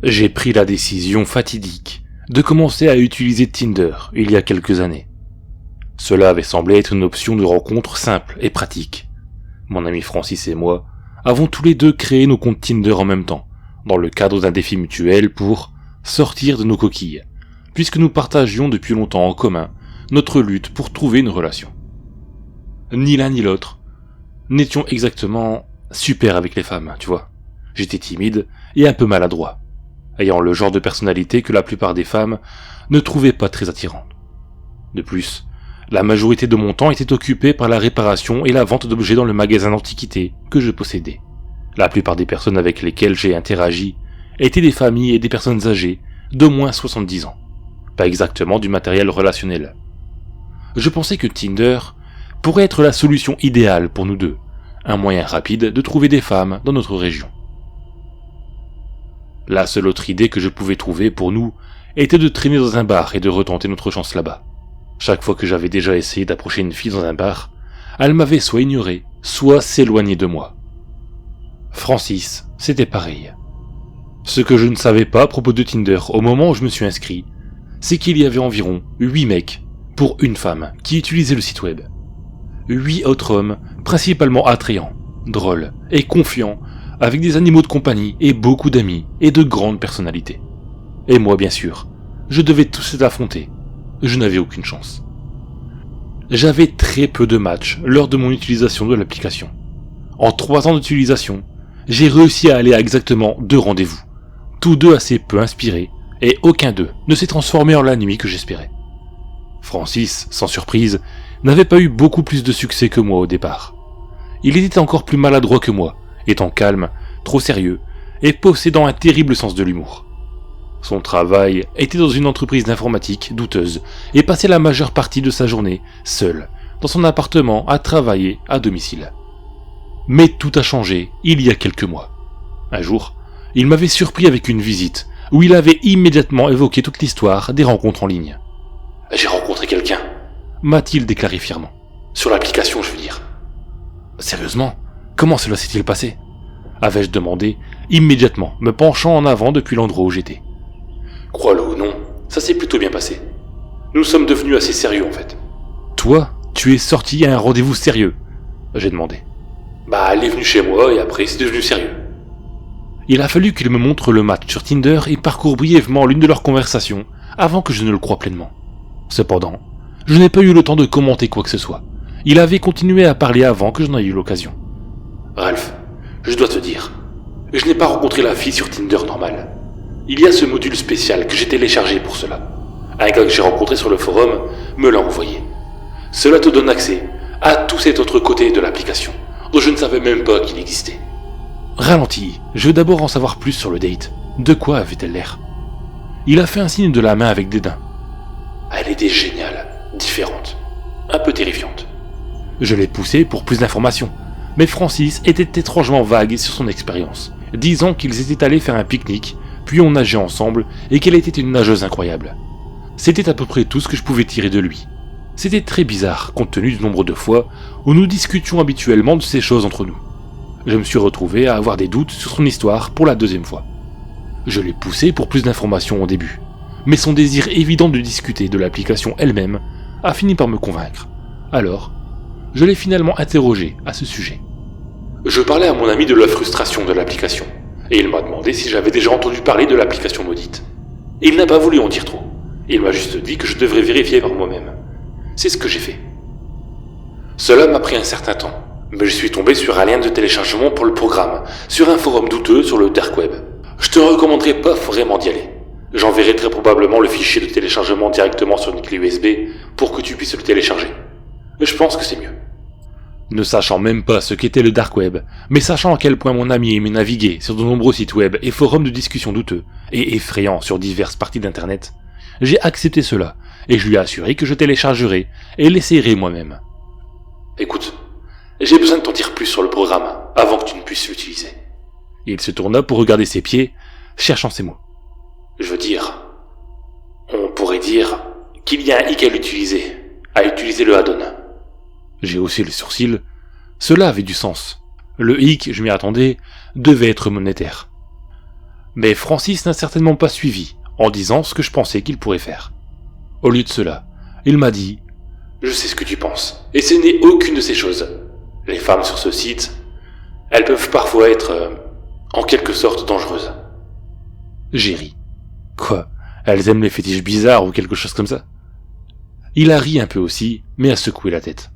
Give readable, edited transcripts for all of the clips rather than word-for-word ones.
J'ai pris la décision fatidique de commencer à utiliser Tinder il y a quelques années. Cela avait semblé être une option de rencontre simple et pratique. Mon ami Francis et moi avons tous les deux créé nos comptes Tinder en même temps, dans le cadre d'un défi mutuel pour sortir de nos coquilles, puisque nous partagions depuis longtemps en commun notre lutte pour trouver une relation. Ni l'un ni l'autre n'étions exactement super avec les femmes, tu vois. J'étais timide et un peu maladroit, ayant le genre de personnalité que la plupart des femmes ne trouvaient pas très attirante. De plus, la majorité de mon temps était occupé par la réparation et la vente d'objets dans le magasin d'antiquités que je possédais. La plupart des personnes avec lesquelles j'ai interagi étaient des familles et des personnes âgées d'au moins 70 ans. Pas exactement du matériel relationnel. Je pensais que Tinder pourrait être la solution idéale pour nous deux, un moyen rapide de trouver des femmes dans notre région. La seule autre idée que je pouvais trouver pour nous était de traîner dans un bar et de retenter notre chance là-bas. Chaque fois que j'avais déjà essayé d'approcher une fille dans un bar, elle m'avait soit ignoré, soit s'éloigné de moi. Francis, c'était pareil. Ce que je ne savais pas à propos de Tinder au moment où je me suis inscrit, c'est qu'il y avait environ 8 mecs pour une femme qui utilisaient le site web. 8 autres hommes, principalement attrayants, drôles et confiants, avec des animaux de compagnie et beaucoup d'amis et de grandes personnalités. Et moi, bien sûr, je devais tous les affronter. Je n'avais aucune chance. J'avais très peu de matchs lors de mon utilisation de l'application. En 3 ans d'utilisation, j'ai réussi à aller à exactement 2 rendez-vous, tous deux assez peu inspirés, et aucun d'eux ne s'est transformé en la nuit que j'espérais. Francis, sans surprise, n'avait pas eu beaucoup plus de succès que moi au départ. Il était encore plus maladroit que moi, étant calme, trop sérieux, et possédant un terrible sens de l'humour. Son travail était dans une entreprise d'informatique douteuse et passait la majeure partie de sa journée seul, dans son appartement à travailler à domicile. Mais tout a changé il y a quelques mois. Un jour, il m'avait surpris avec une visite où il avait immédiatement évoqué toute l'histoire des rencontres en ligne. « J'ai rencontré quelqu'un », m'a-t-il déclaré fièrement. « Sur l'application, je veux dire. »« Sérieusement ? Comment cela s'est-il passé ?» avais-je demandé, immédiatement me penchant en avant depuis l'endroit où j'étais. Crois-le ou non, ça s'est plutôt bien passé. Nous sommes devenus assez sérieux en fait. Toi, tu es sorti à un rendez-vous sérieux ? J'ai demandé. Bah, elle est venue chez moi et après c'est devenu sérieux. Il a fallu qu'il me montre le match sur Tinder et parcourt brièvement l'une de leurs conversations avant que je ne le croie pleinement. Cependant, je n'ai pas eu le temps de commenter quoi que ce soit. Il avait continué à parler avant que je n'en aie eu l'occasion. Ralph, je dois te dire, je n'ai pas rencontré la fille sur Tinder normal. Il y a ce module spécial que j'ai téléchargé pour cela. Un gars que j'ai rencontré sur le forum me l'a envoyé. Cela te donne accès à tout cet autre côté de l'application, dont je ne savais même pas qu'il existait. Ralentis, je veux d'abord en savoir plus sur le date. De quoi avait-elle l'air ? Il a fait un signe de la main avec dédain. Elle était géniale, différente, un peu terrifiante. Je l'ai poussé pour plus d'informations, mais Francis était étrangement vague sur son expérience, disant qu'ils étaient allés faire un pique-nique, puis on nageait ensemble et qu'elle était une nageuse incroyable. C'était à peu près tout ce que je pouvais tirer de lui. C'était très bizarre, compte tenu du nombre de fois où nous discutions habituellement de ces choses entre nous. Je me suis retrouvé à avoir des doutes sur son histoire pour la 2e fois. Je l'ai poussé pour plus d'informations au début, mais son désir évident de discuter de l'application elle-même a fini par me convaincre. Alors, je l'ai finalement interrogé à ce sujet. Je parlais à mon ami de la frustration de l'application, et il m'a demandé si j'avais déjà entendu parler de l'application maudite. Il n'a pas voulu en dire trop. Il m'a juste dit que je devrais vérifier par moi-même. C'est ce que j'ai fait. Cela m'a pris un certain temps, mais je suis tombé sur un lien de téléchargement pour le programme, sur un forum douteux sur le dark web. Je te recommanderais pas vraiment d'y aller. J'enverrai très probablement le fichier de téléchargement directement sur une clé USB pour que tu puisses le télécharger. Je pense que c'est mieux. Ne sachant même pas ce qu'était le dark web, mais sachant à quel point mon ami aimait naviguer sur de nombreux sites web et forums de discussion douteux, et effrayants sur diverses parties d'internet, j'ai accepté cela, et je lui ai assuré que je téléchargerai et l'essayerai moi-même. Écoute, j'ai besoin de t'en dire plus sur le programme, avant que tu ne puisses l'utiliser. Il se tourna pour regarder ses pieds, cherchant ses mots. Je veux dire, on pourrait dire qu'il y a un hic à utiliser le add-on. J'ai haussé les sourcils. Cela avait du sens. Le hic, je m'y attendais, devait être monétaire. Mais Francis n'a certainement pas suivi, en disant ce que je pensais qu'il pourrait faire. Au lieu de cela, il m'a dit « Je sais ce que tu penses, et ce n'est aucune de ces choses. Les femmes sur ce site, elles peuvent parfois être, en quelque sorte, dangereuses. » J'ai ri. Quoi, elles aiment les fétiches bizarres ou quelque chose comme ça? Il a ri un peu aussi, mais a secoué la tête.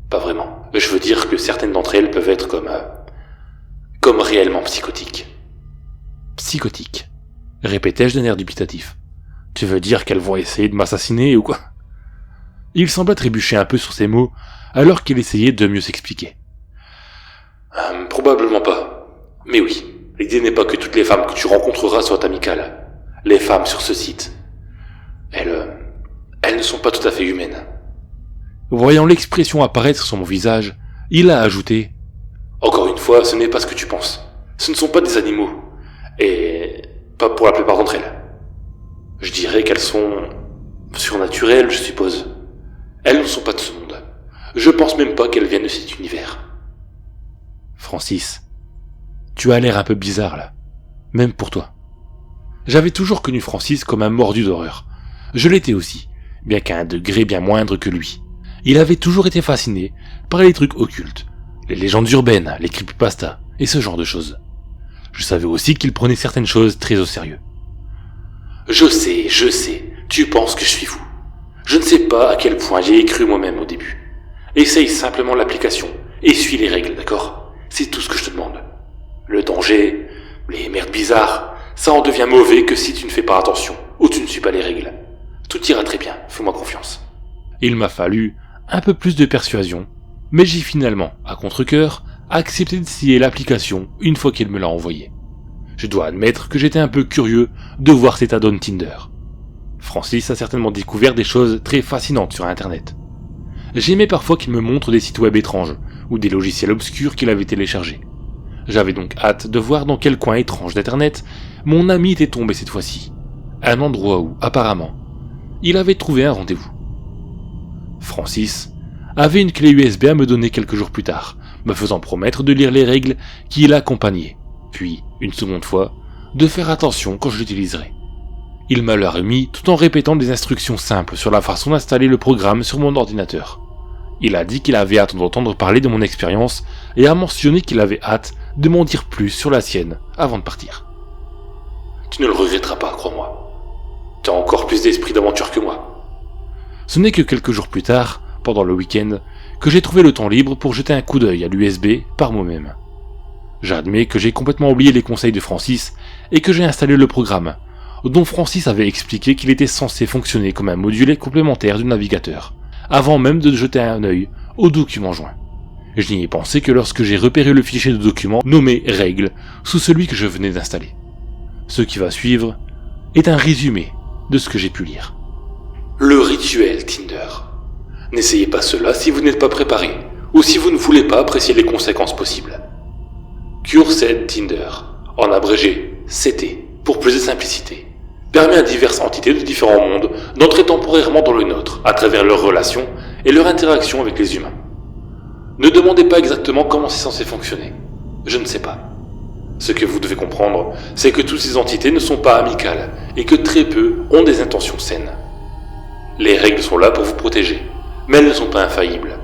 Pas vraiment. Je veux dire que certaines d'entre elles peuvent être comme réellement psychotiques. Psychotiques, répétai-je d'un air dubitatif. Tu veux dire qu'elles vont essayer de m'assassiner ou quoi? Il sembla trébucher un peu sur ses mots, alors qu'il essayait de mieux s'expliquer. Probablement pas. Mais oui, l'idée n'est pas que toutes les femmes que tu rencontreras soient amicales. Les femmes sur ce site, elles ne sont pas tout à fait humaines. Voyant l'expression apparaître sur mon visage, il a ajouté « Encore une fois, ce n'est pas ce que tu penses. Ce ne sont pas des animaux. Et pas pour la plupart d'entre elles. Je dirais qu'elles sont surnaturelles, je suppose. Elles ne sont pas de ce monde. Je pense même pas qu'elles viennent de cet univers. » Francis, tu as l'air un peu bizarre là. Même pour toi. J'avais toujours connu Francis comme un mordu d'horreur. Je l'étais aussi, bien qu'à un degré bien moindre que lui. Il avait toujours été fasciné par les trucs occultes, les légendes urbaines, les creepypastas et ce genre de choses. Je savais aussi qu'il prenait certaines choses très au sérieux. Je sais, tu penses que je suis fou. Je ne sais pas à quel point j'y ai cru moi-même au début. Essaye simplement l'application et suis les règles, d'accord? C'est tout ce que je te demande. Le danger, les merdes bizarres, ça en devient mauvais que si tu ne fais pas attention ou tu ne suis pas les règles. Tout ira très bien, fais-moi confiance. Il m'a fallu un peu plus de persuasion, mais j'ai finalement, à contre-cœur, accepté d'essayer l'application une fois qu'il me l'a envoyée. Je dois admettre que j'étais un peu curieux de voir cet add-on Tinder. Francis a certainement découvert des choses très fascinantes sur Internet. J'aimais parfois qu'il me montre des sites web étranges, ou des logiciels obscurs qu'il avait téléchargés. J'avais donc hâte de voir dans quel coin étrange d'Internet mon ami était tombé cette fois-ci. Un endroit où, apparemment, il avait trouvé un rendez-vous. Francis avait une clé USB à me donner quelques jours plus tard, me faisant promettre de lire les règles qui l'accompagnaient, puis, une seconde fois, de faire attention quand je l'utiliserais. Il me l'a remis tout en répétant des instructions simples sur la façon d'installer le programme sur mon ordinateur. Il a dit qu'il avait hâte d'entendre parler de mon expérience et a mentionné qu'il avait hâte de m'en dire plus sur la sienne avant de partir. Tu ne le regretteras pas, crois-moi. Tu as encore plus d'esprit d'aventure que moi. Ce n'est que quelques jours plus tard, pendant le week-end, que j'ai trouvé le temps libre pour jeter un coup d'œil à l'USB par moi-même. J'admets que j'ai complètement oublié les conseils de Francis et que j'ai installé le programme, dont Francis avait expliqué qu'il était censé fonctionner comme un module complémentaire du navigateur, avant même de jeter un œil au document joint. Je n'y ai pensé que lorsque j'ai repéré le fichier de document nommé Règles sous celui que je venais d'installer. Ce qui va suivre est un résumé de ce que j'ai pu lire. Le rituel Tinder. N'essayez pas cela si vous n'êtes pas préparé, ou si vous ne voulez pas apprécier les conséquences possibles. Cursed Tinder, en abrégé CT, pour plus de simplicité, permet à diverses entités de différents mondes d'entrer temporairement dans le nôtre à travers leurs relations et leur interaction avec les humains. Ne demandez pas exactement comment c'est censé fonctionner. Je ne sais pas. Ce que vous devez comprendre, c'est que toutes ces entités ne sont pas amicales et que très peu ont des intentions saines. Les règles sont là pour vous protéger, mais elles ne sont pas infaillibles.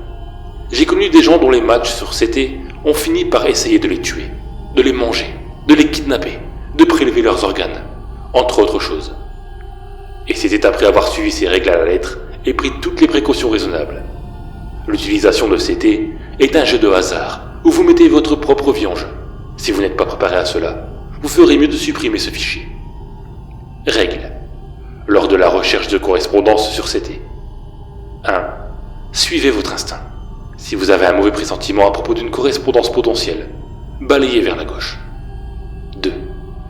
J'ai connu des gens dont les matchs sur CT ont fini par essayer de les tuer, de les manger, de les kidnapper, de prélever leurs organes, entre autres choses. Et c'était après avoir suivi ces règles à la lettre et pris toutes les précautions raisonnables. L'utilisation de CT est un jeu de hasard où vous mettez votre propre vie en jeu. Si vous n'êtes pas préparé à cela, vous ferez mieux de supprimer ce fichier. Règles. Lors de la recherche de correspondance sur CT. 1. Suivez votre instinct. Si vous avez un mauvais pressentiment à propos d'une correspondance potentielle, balayez vers la gauche. 2.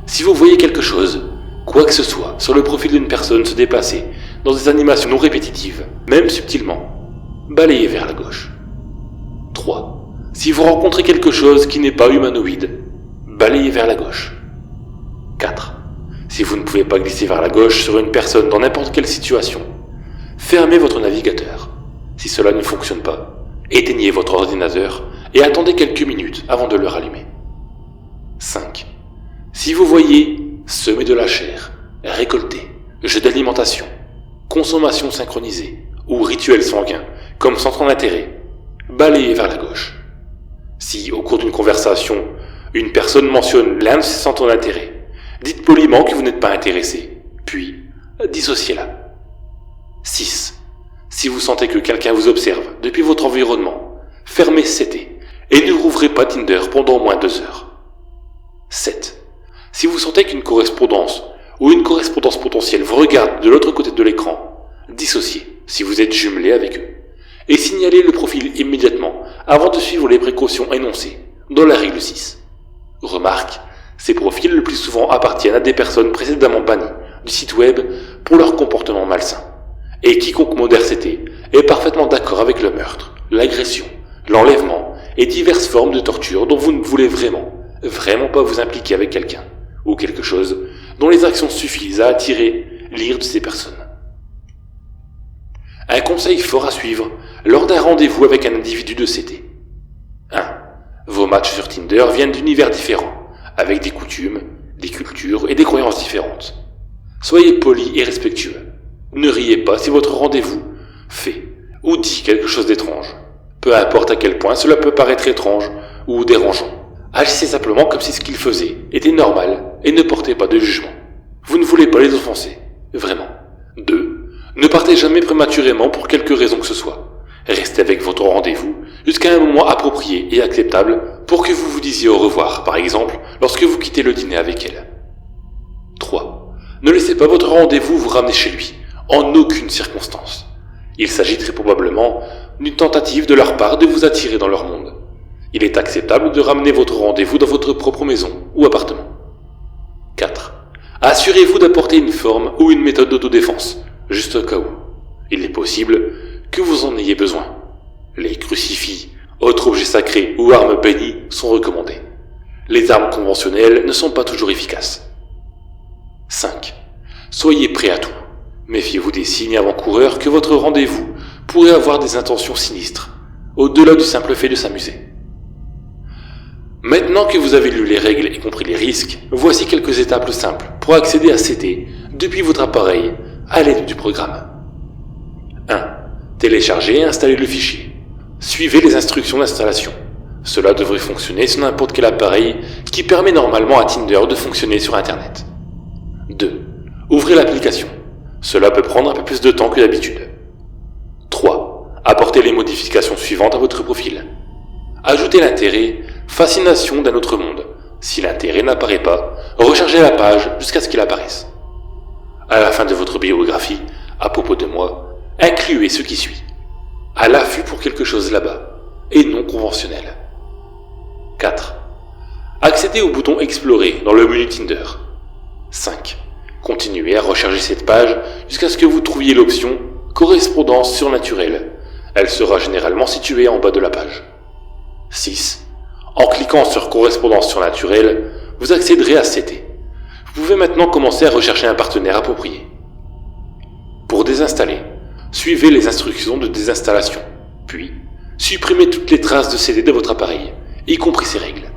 Si vous voyez quelque chose, quoi que ce soit, sur le profil d'une personne se déplacer dans des animations non répétitives, même subtilement, balayez vers la gauche. 3. Si vous rencontrez quelque chose qui n'est pas humanoïde, balayez vers la gauche. 4. Si vous ne pouvez pas glisser vers la gauche sur une personne dans n'importe quelle situation, fermez votre navigateur. Si cela ne fonctionne pas, éteignez votre ordinateur et attendez quelques minutes avant de le rallumer. 5. Si vous voyez semer de la chair, récolter, jeu d'alimentation, consommation synchronisée ou rituel sanguin comme centre d'intérêt, balayez vers la gauche. Si, au cours d'une conversation, une personne mentionne l'un de ses centres d'intérêt, dites poliment que vous n'êtes pas intéressé, puis dissociez-la. 6. Si vous sentez que quelqu'un vous observe depuis votre environnement, fermez CT et ne rouvrez pas Tinder pendant au moins 2 heures. 7. Si vous sentez qu'une correspondance ou une correspondance potentielle vous regarde de l'autre côté de l'écran, dissociez si vous êtes jumelé avec eux et signalez le profil immédiatement avant de suivre les précautions énoncées dans la règle 6. Remarque, ces profils le plus souvent appartiennent à des personnes précédemment bannies du site web pour leur comportement malsain. Et quiconque modère CT est parfaitement d'accord avec le meurtre, l'agression, l'enlèvement et diverses formes de torture dont vous ne voulez vraiment pas vous impliquer avec quelqu'un ou quelque chose dont les actions suffisent à attirer l'ire de ces personnes. Un conseil fort à suivre lors d'un rendez-vous avec un individu de CT. 1. Vos matchs sur Tinder viennent d'univers différents, avec des coutumes, des cultures et des croyances différentes. Soyez poli et respectueux. Ne riez pas si votre rendez-vous fait ou dit quelque chose d'étrange. Peu importe à quel point cela peut paraître étrange ou dérangeant. Agissez simplement comme si ce qu'ils faisaient était normal et ne portez pas de jugement. Vous ne voulez pas les offenser. Vraiment. 2. Ne partez jamais prématurément pour quelque raison que ce soit. Restez avec votre rendez-vous jusqu'à un moment approprié et acceptable pour que vous vous disiez au revoir, par exemple, lorsque vous quittez le dîner avec elle. 3. Ne laissez pas votre rendez-vous vous ramener chez lui, en aucune circonstance. Il s'agit très probablement d'une tentative de leur part de vous attirer dans leur monde. Il est acceptable de ramener votre rendez-vous dans votre propre maison ou appartement. 4. Assurez-vous d'apporter une forme ou une méthode d'autodéfense, juste au cas où. Il est possible que vous en ayez besoin. Les crucifix, autres objets sacrés ou armes bénies sont recommandés. Les armes conventionnelles ne sont pas toujours efficaces. 5. Soyez prêt à tout. Méfiez-vous des signes avant-coureurs que votre rendez-vous pourrait avoir des intentions sinistres, au-delà du simple fait de s'amuser. Maintenant que vous avez lu les règles et compris les risques, voici quelques étapes simples pour accéder à CT depuis votre appareil à l'aide du programme. 1. Téléchargez et installez le fichier. Suivez les instructions d'installation. Cela devrait fonctionner sur n'importe quel appareil qui permet normalement à Tinder de fonctionner sur Internet. 2. Ouvrez l'application. Cela peut prendre un peu plus de temps que d'habitude. 3. Apportez les modifications suivantes à votre profil. Ajoutez l'intérêt « Fascination d'un autre monde ». Si l'intérêt n'apparaît pas, rechargez la page jusqu'à ce qu'il apparaisse. À la fin de votre biographie, à propos de moi, incluez ce qui suit. À l'affût pour quelque chose là-bas, et non conventionnel. 4. Accédez au bouton Explorer dans le menu Tinder. 5. Continuez à recharger cette page jusqu'à ce que vous trouviez l'option Correspondance surnaturelle. Elle sera généralement située en bas de la page. 6. En cliquant sur Correspondance surnaturelle, vous accéderez à CT. Vous pouvez maintenant commencer à rechercher un partenaire approprié. Pour désinstaller, suivez les instructions de désinstallation, puis supprimez toutes les traces de CD de votre appareil, y compris ces règles.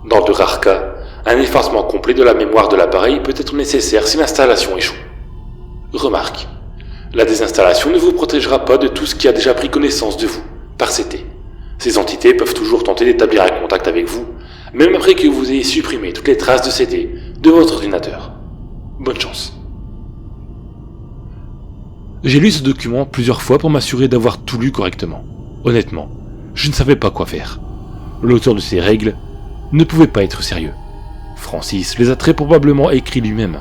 Dans de rares cas, un effacement complet de la mémoire de l'appareil peut être nécessaire si l'installation échoue. Remarque, la désinstallation ne vous protégera pas de tout ce qui a déjà pris connaissance de vous, par CT. Ces entités peuvent toujours tenter d'établir un contact avec vous, même après que vous ayez supprimé toutes les traces de CD de votre ordinateur. Bonne chance. J'ai lu ce document plusieurs fois pour m'assurer d'avoir tout lu correctement. Honnêtement, je ne savais pas quoi faire. L'auteur de ces règles ne pouvait pas être sérieux. Francis les a très probablement écrits lui-même.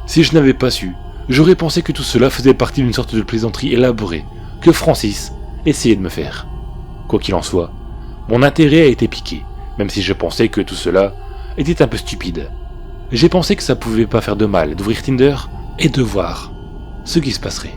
Si je n'avais pas su, j'aurais pensé que tout cela faisait partie d'une sorte de plaisanterie élaborée que Francis essayait de me faire. Quoi qu'il en soit, mon intérêt a été piqué, même si je pensais que tout cela était un peu stupide. J'ai pensé que ça pouvait pas faire de mal d'ouvrir Tinder et de voir ce qui se passerait.